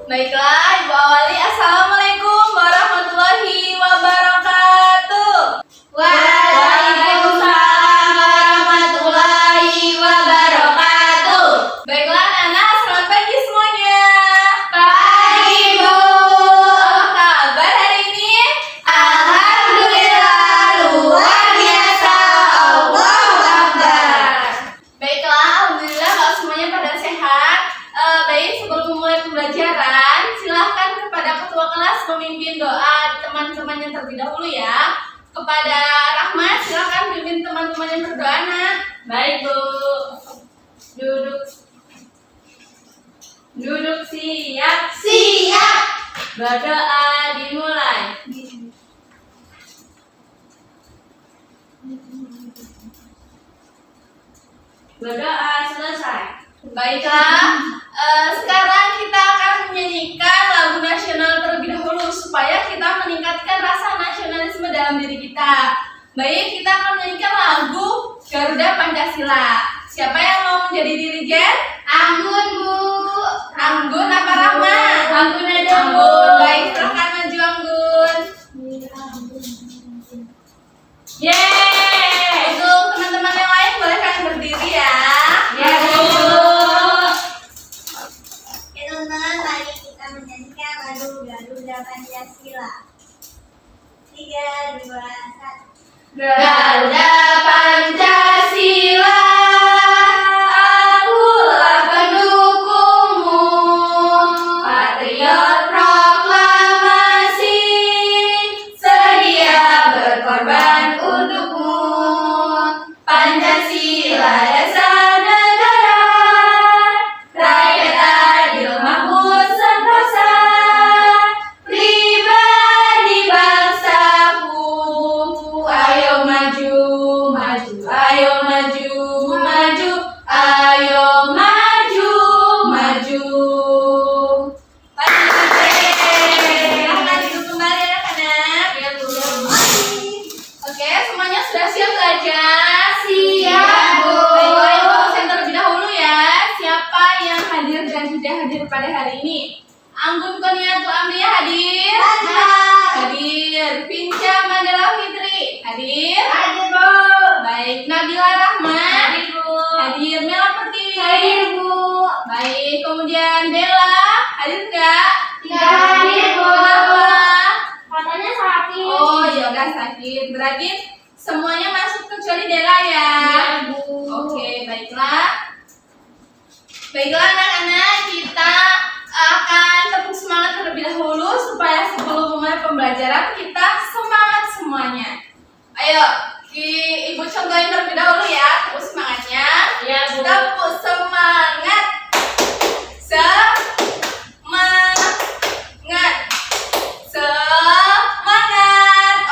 Baiklah, Ibu awali. Assalamualaikum warahmatullahi wabarakatuh. Waalaikumsalam warahmatullahi wabarakatuh. Baiklah anak-anak, selamat pagi semuanya. Pagi, Bu. Apa kabar hari ini? Alhamdulillah, luar biasa. Allahu Akbar. Baiklah, alhamdulillah kalau semuanya pada sehat. Baik, sebelum memulai pembelajaran, silahkan kepada ketua kelas memimpin doa teman-temannya terlebih dahulu ya. Kepada Rahmat, silahkan pimpin teman-temannya berdoa, nak. Baik, Bu. Duduk siap. Siap. Berdoa dimulai. Berdoa selesai. Baiklah, sekarang kita akan menyanyikan lagu nasional terlebih dahulu supaya kita meningkatkan rasa nasionalisme dalam diri kita. Baik, kita akan menyanyikan lagu Garuda Pancasila. Siapa yang mau menjadi dirijen? Anggun, Bu. Anggun apa Rahmat? Anggun aja, Bu. Anggun. Baik, silahkan maju Anggun. Yeay! Untuk teman-teman yang lain boleh kalian berdiri ya. Ya, Bu. Oke teman-teman, mari kita menyanyikan lagu Garuda Pancasila. 3, 2, 1. Garuda Pancasila, akulah pendukungmu, patriot proklamasi, sedia berkorban untukmu. Pancasila dasar negara, rakyat adil makmur sentosa, pribadi bangsaku. Ayo maju, maju, ayo maju, maju, ayo maju, maju. Silahkan duduk kembali anak-anak. Ya, Bu. Oke, semuanya sudah siap belajar? Siap, Bu. Baiklah, Ibu absen terlebih dahulu ya. Siapa yang hadir dan tidak hadir pada hari ini? Anggun Koniatu Amriya hadir? Hadir. Pinca Mandala Fitri hadir? Hadir, Bu. Baik. Nabila Rahmat? Hadir, Bu. Hadir. Mela Pertiwi? Hadir, Bu. Baik. Kemudian Bella hadir nggak? Tidak hadir, Bu. Kenapa? Katanya sakit. Oh, ya udah sakit. Berarti semuanya masuk kecuali Dela ya. Iya, Bu. Oke, baiklah. Baiklah anak-anak, kita akan tepuk semangat terlebih dahulu supaya sebelum memulai pembelajaran kita semangat semuanya. Ayo, Ibu contohin terlebih dahulu ya, tepuk semangatnya. Iya, Bu. Tepuk semangat. Semangat.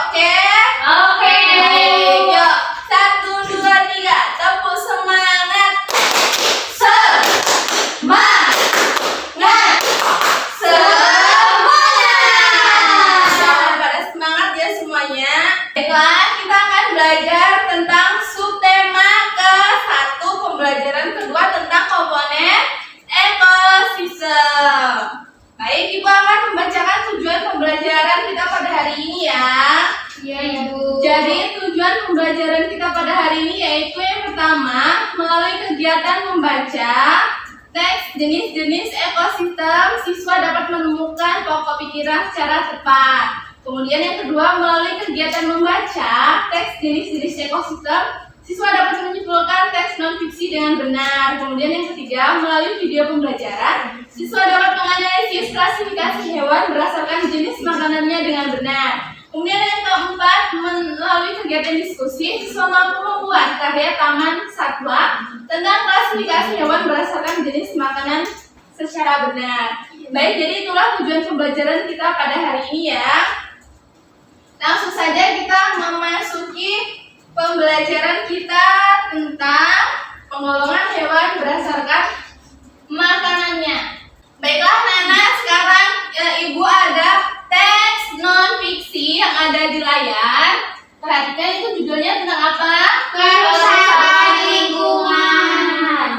Oke? Oke. Baik, yuk. 1, 2, 3. Tepuk semangat. Semangat. Semangat. Jangan pada semangat ya semuanya. Baiklah, kita akan belajar tentang subtema ke-1, pembelajaran kedua tentang komponen ekosistem. Baik, Ibu akan membacakan tujuan pembelajaran kita pada hari ini ya. Iya, Ibu. Jadi tujuan pembelajaran kita pada hari ini yaitu yang pertama, melalui kegiatan membaca teks jenis-jenis ekosistem, siswa dapat menemukan pokok pikiran secara tepat. Kemudian yang kedua, melalui kegiatan membaca teks jenis-jenis ekosistem, siswa dapat menyimpulkan teks non-fiksi dengan benar. Kemudian yang ketiga, melalui video pembelajaran, siswa dapat menganalisis klasifikasi hewan berdasarkan jenis makanannya dengan benar. Kemudian yang keempat, melalui kegiatan diskusi, siswa mampu membuat karya taman satwa tentang klasifikasi hewan berdasarkan jenis makanan secara benar. Baik, jadi itulah tujuan pembelajaran kita pada hari ini ya. Langsung saja kita memasuki pembelajaran kita tentang penggolongan hewan berdasarkan makanannya. Baiklah anak-anak, sekarang Ibu ada teks non-fiksi yang ada di layar. Perhatikan itu judulnya tentang apa? Kerusakan lingkungan.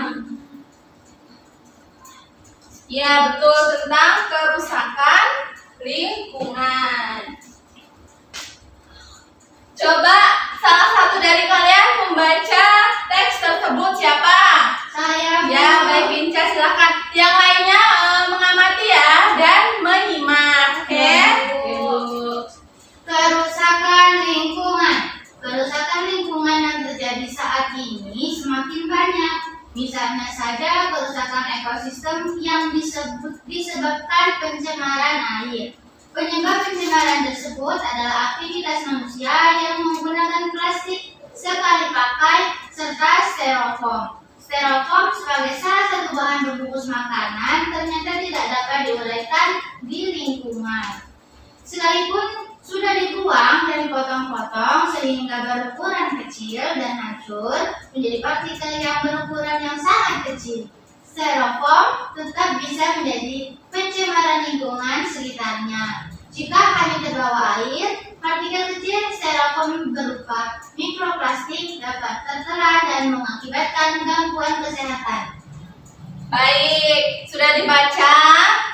Ya, betul, tentang kerusakan lingkungan. Coba salah satu dari kalian membaca teks tersebut siapa? Saya, Bu. Ya, baik Binca, silakan. Yang lainnya mengamati ya dan menyimak. Oke? Ya, Bu. Kerusakan lingkungan. Kerusakan lingkungan yang terjadi saat ini semakin banyak. Misalnya saja kerusakan ekosistem yang disebabkan pencemaran air. Penyebab pencemaran tersebut adalah aktivitas manusia yang menggunakan plastik sekali pakai serta styrofoam. Styrofoam sebagai salah satu bahan pembungkus makanan ternyata tidak dapat diuraikan di lingkungan. Sekalipun sudah dibuang dan dipotong-potong sehingga berukuran kecil dan hancur menjadi partikel yang berukuran yang sangat kecil. Styrofoam tetap bisa menjadi pencemaran lingkungan sekitarnya. Jika hanya terbawa air, partikel kecil styrofoam berupa mikroplastik dapat tertelan dan mengakibatkan gangguan kesehatan. Baik, sudah dibaca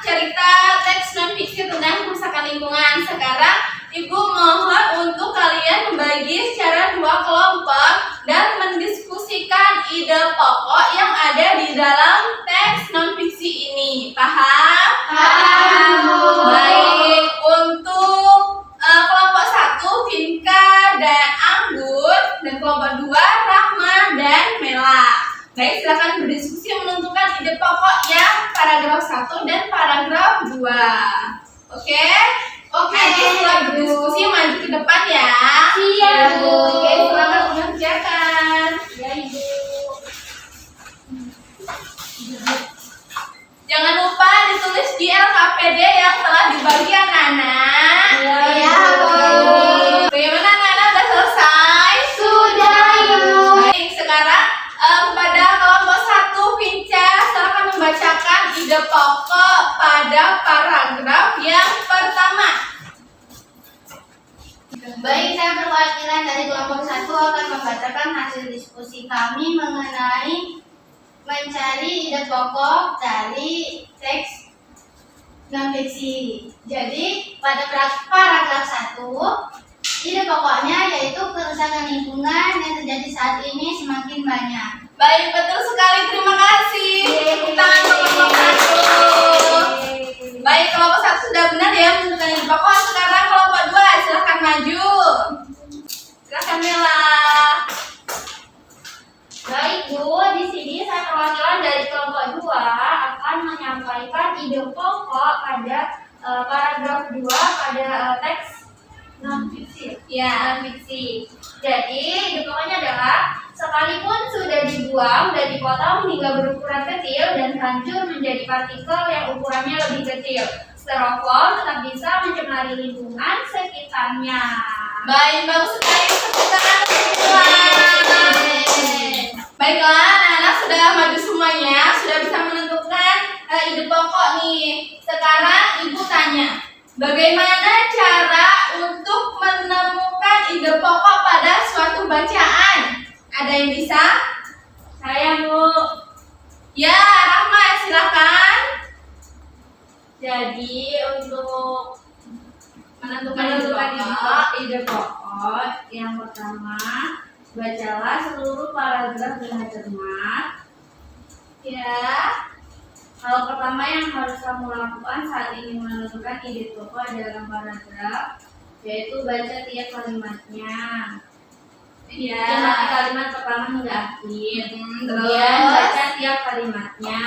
cerita teks non-fiksi tentang kerusakan lingkungan. Sekarang Ibu mohon untuk kalian membagi secara 2 kelompok dan mendiskusikan ide pokok yang ada di dalam teks non-fiksi ini. Paham? Paham, Bu. Baik, untuk kelompok 1 Vinka dan Anggun, dan kelompok 2 Rahma dan Mela. Baik, silakan berdiskusi menentukan ide pokok yang paragraf 1 dan paragraf 2. Oke? Oke, nanti setelah berdiskusi maju ke depan ya. Siap, Bu. Oke, selamat mengerjakan. Ya, Ibu. Jangan lupa ditulis di LKPD yang telah dibagi anak-anak. Iya, Bu. Bagaimana anak-anak, udah selesai? Sudah, Ibu. Baik, sekarang kepada kelompok 1 Vinca, silakan membacakan ide pokok pada paragraf yang pertama. Baik, saya perwakilan dari kelompok 1 akan membacakan hasil diskusi kami mengenai mencari ide pokok dari teks non-fiksi. Jadi, pada paragraf 1, ide pokoknya yaitu kerusakan lingkungan yang terjadi saat ini semakin banyak. Baik, betul sekali. Terima kasih. Tepuk tangan untuk kelompok 1. Baik, kelompok 1 sudah benar ya menentukan ide pokok. Sekarang kelompok 2, silahkan maju. Silahkan Mela. Baik, Bu. Di sini saya perwakilan dari kelompok 2 akan menyampaikan ide pokok pada paragraf 2 pada teks non-fiksi. Ya. Non-fiksi. Jadi, ide pokoknya adalah sekalipun sudah dibuang dan dipotong hingga berukuran kecil dan hancur menjadi partikel yang ukurannya lebih kecil, styrofoam tetap bisa mencemari lingkungan sekitarnya. Baik, bagus sekali. Tepuk tangan untuk Mela. Baiklah, anak-anak sudah maju semuanya, sudah bisa menentukan ide pokok nih. Sekarang Ibu tanya, bagaimana cara untuk menemukan ide pokok pada suatu bacaan? Ada yang bisa? Saya, Bu. Ya, Rahma, silakan. Jadi untuk Menentukan ide pokok yang pertama, bacalah seluruh paragraf dengan cermat. Ya. Hal pertama yang harus kamu lakukan saat ini menentukan ide pokok dalam paragraf, yaitu baca tiap kalimatnya. Ya. Cermati kalimat pertama hingga akhir. Terus. Kemudian baca tiap kalimatnya.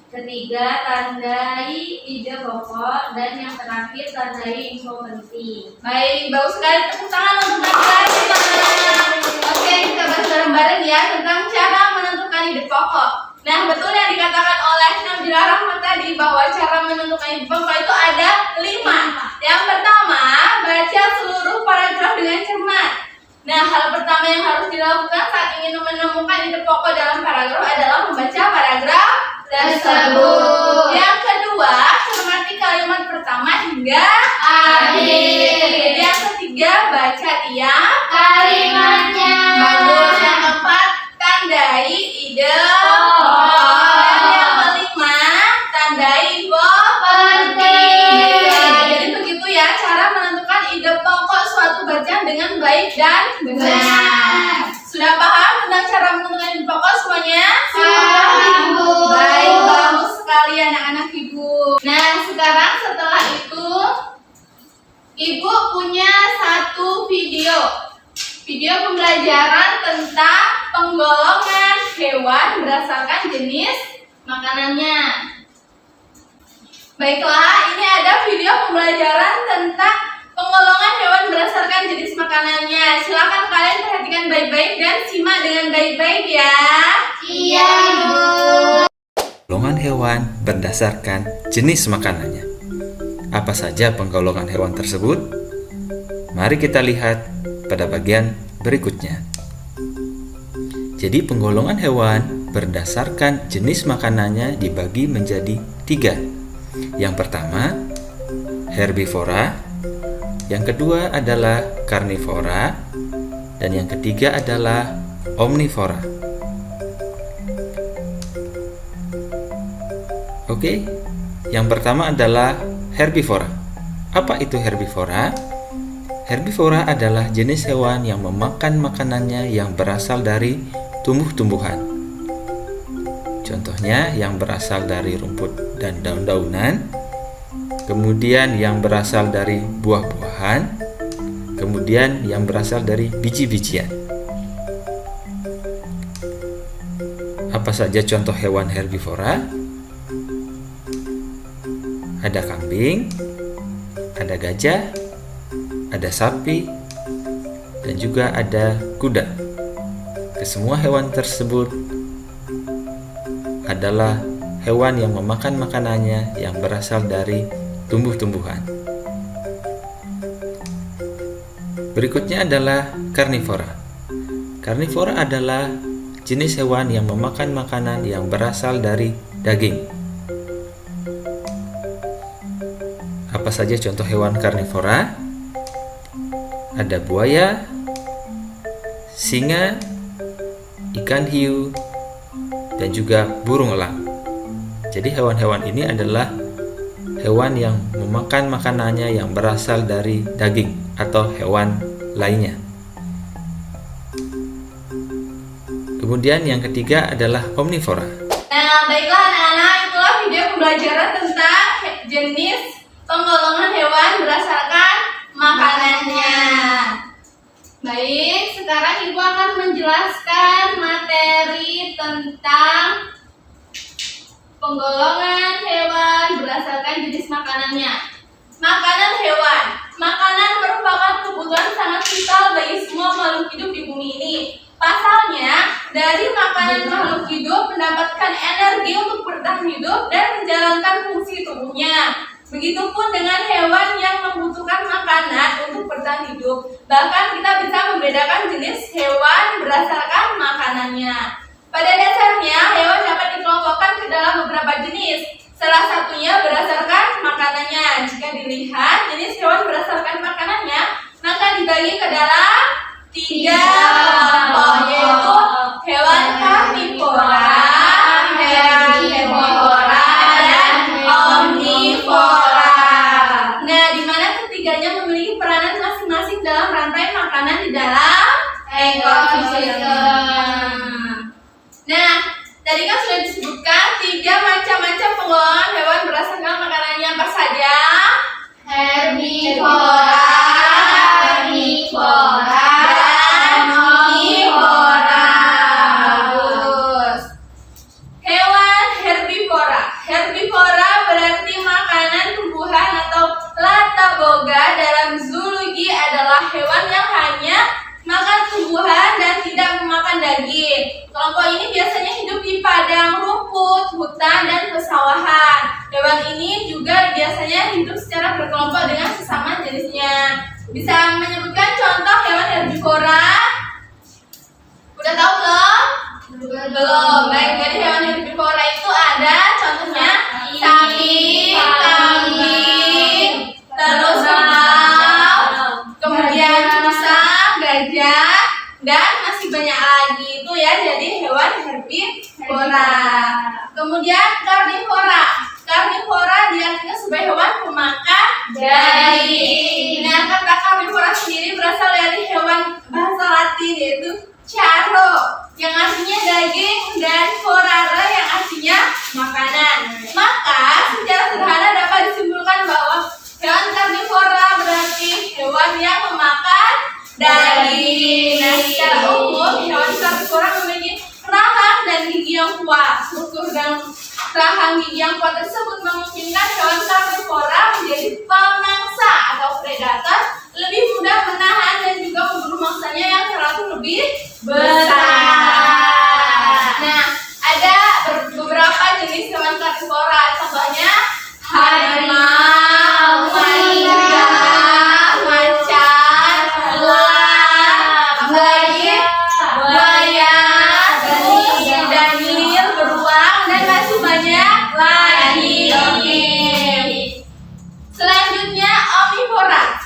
Ketiga, tandai ide pokok, dan yang terakhir tandai info penting. Baik, bagus sekali. Tepuk tangan untuk Najwa. Oke, kita bahas bareng-bareng ya tentang cara menentukan ide pokok. Nah, betul yang dikatakan oleh Nabila Rahmat tadi bahwa cara menentukan ide pokok itu ada 5. Yang pertama, baca seluruh paragraf dengan cermat. Nah, hal pertama yang harus dilakukan saat ingin menemukan ide pokok dalam paragraf adalah membaca paragraf tersebut. Yang kedua, cermati kalimat pertama hingga akhir. Yang ketiga, baca tiap Kalimatnya. bagus. Yang keempat, tandai ide pokok. Dan yang kelima, tandai pelajaran dengan baik dan benar. Benar. Sudah paham tentang cara menentukan nilai pokok semuanya? Paham, Bu. Baik, bagus sekali anak-anak Ibu. Nah, sekarang setelah itu Ibu punya satu video pembelajaran tentang penggolongan hewan berdasarkan jenis makanannya. Baiklah, ini ada video pembelajaran tentang penggolongan hewan berdasarkan jenis makanannya. Silakan kalian perhatikan baik-baik dan simak dengan baik-baik ya. Iya, Bu. Penggolongan hewan berdasarkan jenis makanannya. Apa saja penggolongan hewan tersebut? Mari kita lihat pada bagian berikutnya. Jadi penggolongan hewan berdasarkan jenis makanannya dibagi menjadi 3. Yang pertama, herbivora. Yang kedua adalah karnivora. Dan yang ketiga adalah omnivora. Oke, yang pertama adalah herbivora. Apa itu herbivora? Herbivora adalah jenis hewan yang memakan makanannya yang berasal dari tumbuh-tumbuhan. Contohnya yang berasal dari rumput dan daun-daunan, kemudian yang berasal dari buah-buahan, kemudian yang berasal dari biji-bijian. Apa saja contoh hewan herbivora? Ada kambing, ada gajah, ada sapi, dan juga ada kuda. Kesemua hewan tersebut adalah hewan yang memakan makanannya yang berasal dari tumbuh-tumbuhan. Berikutnya adalah karnivora. Karnivora adalah jenis hewan yang memakan makanan yang berasal dari daging. Apa saja contoh hewan karnivora? Ada buaya, singa, ikan hiu, dan juga burung elang. Jadi hewan-hewan ini adalah hewan yang memakan makanannya yang berasal dari daging atau hewan lainnya. Kemudian yang ketiga adalah omnivora. Nah, baiklah anak-anak, itulah video pembelajaran tentang jenis penggolongan hewan berdasarkan makanannya. Baik, sekarang Ibu akan menjelaskan materi tentang penggolongan hewan berdasarkan jenis makanannya. Makanan hewan. Makanan merupakan kebutuhan sangat vital bagi semua makhluk hidup di bumi ini. Pasalnya, dari makanan makhluk hidup mendapatkan energi untuk bertahan hidup dan menjalankan fungsi tubuhnya. Begitupun dengan hewan yang membutuhkan makanan untuk bertahan hidup. Bahkan kita bisa membedakan jenis hewan berdasarkan makanannya. Pada dasarnya, hewan dapat dikelompokkan ke dalam beberapa jenis. Salah satunya berdasarkan makanannya. Jika dilihat jenis hewan berdasarkan makanannya, maka dibagi ke dalam 3 kelompok, yaitu hewan karnivora, herbivora, dan omnivora. Nah, di mana ketiganya memiliki peranan masing-masing dalam rantai makanan di dalam ekosistem. Nah, tadi kan sudah disebutkan 3 macam-macam penggolongan hewan berdasarkan makanannya. Apa saja? Herbivora, karnivora, dan omnivora. Bagus. Hewan herbivora. Herbivora berarti makanan tumbuhan atau lataboga dalam zoologi adalah hewan yang hanya makan tumbuhan dan tidak memakan daging. Kelompok ini biasanya hidup di padang rumput, hutan, dan pesawahan. Hewan ini juga biasanya hidup secara berkelompok dengan sesama jenisnya. Bisa menyebutkan contoh hewan herbivora? Udah tahu belum? Belum. Baik, jadi hewan herbivora itu ada contohnya sapi, kambing, terus kerbau, kemudian musang, gajah, dan masih banyak lagi itu ya. Jadi hewan herbivora. Kemudian karnivora. Karnivora diartikan sebagai hewan pemakan daging. Nah, kata karnivora sendiri berasal dari tahan gigi yang kuat tersebut memungkinkan hewan karnivora menjadi pemangsa atau predator, lebih mudah menahan dan juga membunuh mangsanya yang relatif lebih besar. Nah, ada beberapa jenis hewan karnivora, contohnya harimau, naga, macan, elang, bayi, buaya, danil, beruang, dan masih banyak lagi. Selanjutnya omnivora.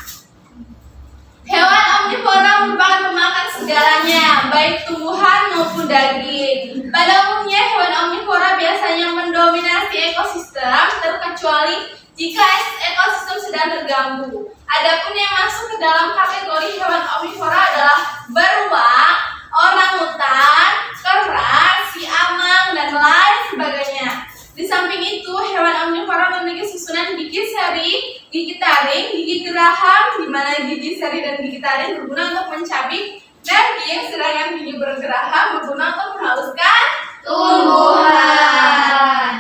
Hewan omnivora merupakan pemakan segalanya, baik tumbuhan maupun daging. Pada umumnya hewan omnivora biasanya mendominasi ekosistem, terkecuali jika ekosistem sedang terganggu. Adapun yang masuk ke dalam kategori hewan omnivora adalah beruang, orangutan, kera, siamang, dan lain sebagainya. Di samping itu, hewan omnivora memiliki susunan gigi seri, gigi taring, gigi geraham, di mana gigi seri dan gigi taring berguna untuk mencabik daging, sedangkan gigi bergeraham berguna untuk menghaluskan tumbuhan.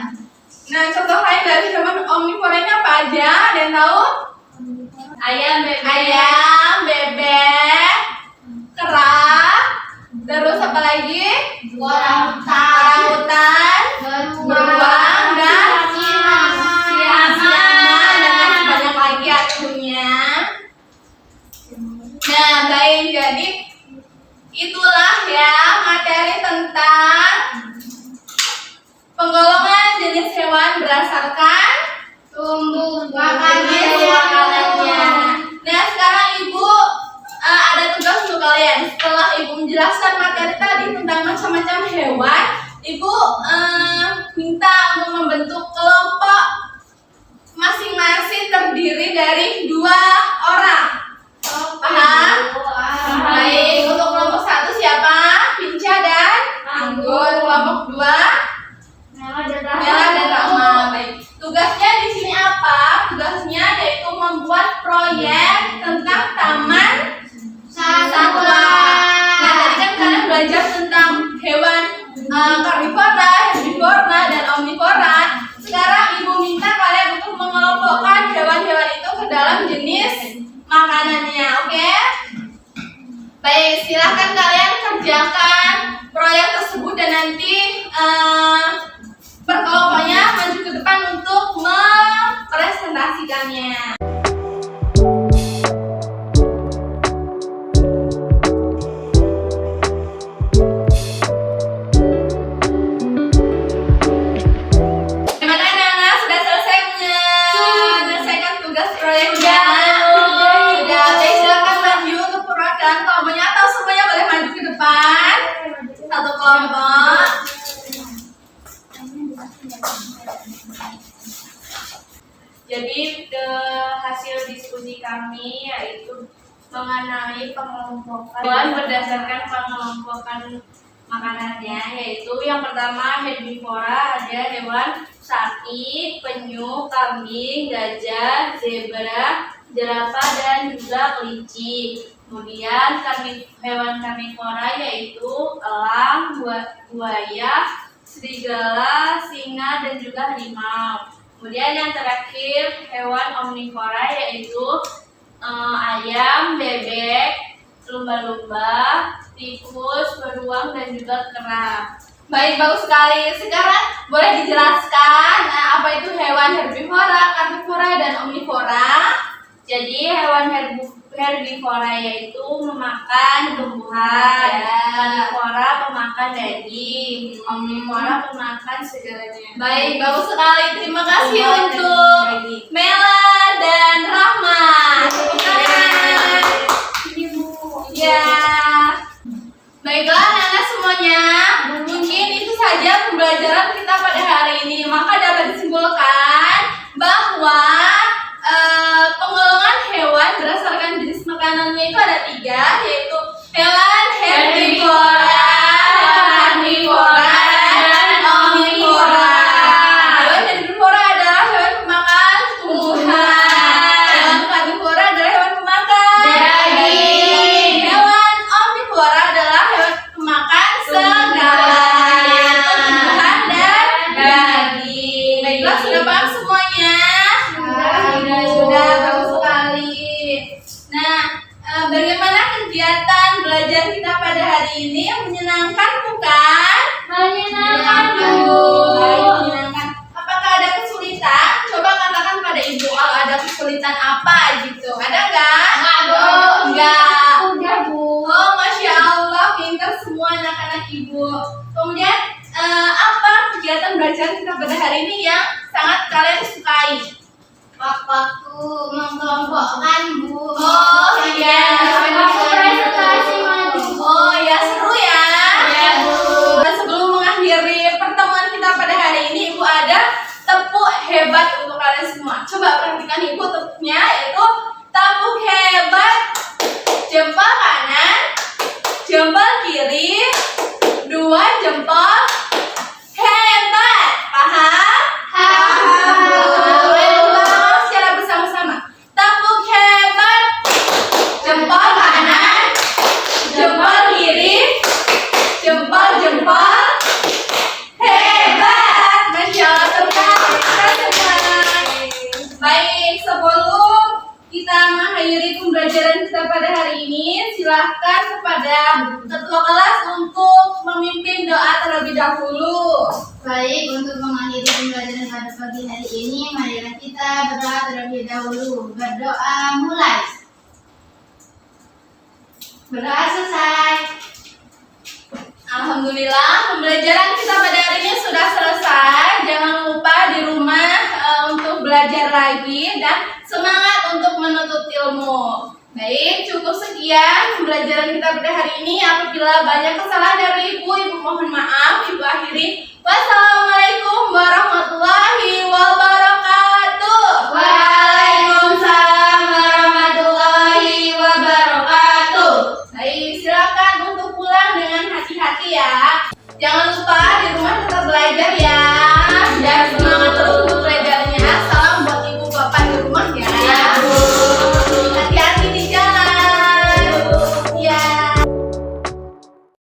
Nah, contoh lain dari hewan omnivora ini apa aja? Ada yang tahu? Ayam, bebek, kera, terus apa lagi? Orangutan, beruang, dan siamang, dan masih banyak lagi artinya. Nah, baik, jadi itulah ya materi tentang penggolongan jenis hewan berdasarkan tumbuh jenis makanannya. Nah, sekarang Ibu ada tugas untuk kalian. Setelah Ibu menjelaskan materi tadi tentang macam-macam hewan, Ibu minta untuk membentuk kelompok masing-masing terdiri dari 2 orang. Paham? Baik, untuk kelompok 1 siapa? Pinca dan Anggun. Kelompok 2 Mela dan Rahma. Baik. Tugasnya di sini apa? Tugasnya yaitu membuat proyek tentang taman satwa. Nah, tadi kan kalian belajar tentang hewan karnivora, herbivora, dan omnivora. Sekarang Ibu minta kalian untuk mengelompokkan hewan-hewan itu ke dalam jenis makanannya, oke? Baik, silahkan kalian kerjakan proyek tersebut dan nanti berkelompoknya maju ke depan untuk mempresentasikannya. Gimana anak-anak? Sudah selesai menyelesaikan tugas proyeknya? Sudah, baik, silakan maju untuk perwakilan kelompoknya atau semuanya boleh maju ke depan. Satu kelompok. Jadi hasil diskusi kami yaitu mengenai pengelompokan hewan berdasarkan pengelompokan makanannya, yaitu yang pertama herbivora, ada hewan sapi, penyu, kambing, gajah, zebra, jerapah, dan juga kelinci. Kemudian hewan karnivora yaitu elang, buaya, serigala, singa, dan juga harimau. Kemudian yang terakhir hewan omnivora yaitu ayam, bebek, lumba-lumba, tikus, beruang, dan juga kera. Baik, bagus sekali. Sekarang boleh dijelaskan apa itu hewan herbivora, karnivora, dan omnivora? Jadi hewan herbivora yaitu memakan tumbuhan, karnivora pemakan daging, omnivora pemakan segalanya. Baik, bagus sekali. Terima kasih untuk Mela dan Rahma. Ya. Baiklah anak-anak semuanya, mungkin itu saja pembelajaran kita pada hari ini. Maka dapat disimpulkan bahwa penggolongan hewan berdasarkan jenis makanannya itu ada 3, yaitu hewan herbivora, karnivora, dan omnivora. Hewan herbivora adalah hewan pemakan ada kesulitan apa gitu. Ada nggak? Nggak, Bu. Nggak. Udah, Bu. Oh, Masya Allah, pintar semua anak-anak ibu. Kemudian, apa kegiatan belajar kita pada hari ini yang sangat kalian sukai? Waktu mengkelompokkan, Bu. Oh, iya. Waktu presentasi, Madu. Oh ya, seru ya. Iya, Bu. Nah, sebelum mengakhiri pertemuan kita pada hari ini, Ibu ada tepuk hebat untuk kalian semua. Coba perhatikan Ibu tepuknya, yaitu tepuk hebat. Jempol kanan, jempol kiri, 2 jempol hebat. Paham? Boleh ulang secara bersama-sama. Tepuk hebat. Jempol kanan, jempol kiri, jempol hebat. Masya Allah, tepuk tangan kita semua. Baik, sebelum kita mengakhiri pembelajaran kita pada hari ini, silahkan kepada ketua kelas untuk memimpin doa terlebih dahulu. Baik, untuk mengakhiri pembelajaran pada pagi hari ini, marilah kita berdoa terlebih dahulu. Berdoa mulai. Berdoa selesai. Alhamdulillah, pembelajaran kita pada hari ini sudah selesai. Jangan lupa di rumah untuk belajar lagi dan semangat untuk menuntut ilmu. Baik, cukup sekian pembelajaran kita pada hari ini. Apabila banyak kesalahan dari Ibu mohon maaf. Ibu akhiri. Wassalamualaikum warahmatullahi wabarakatuh.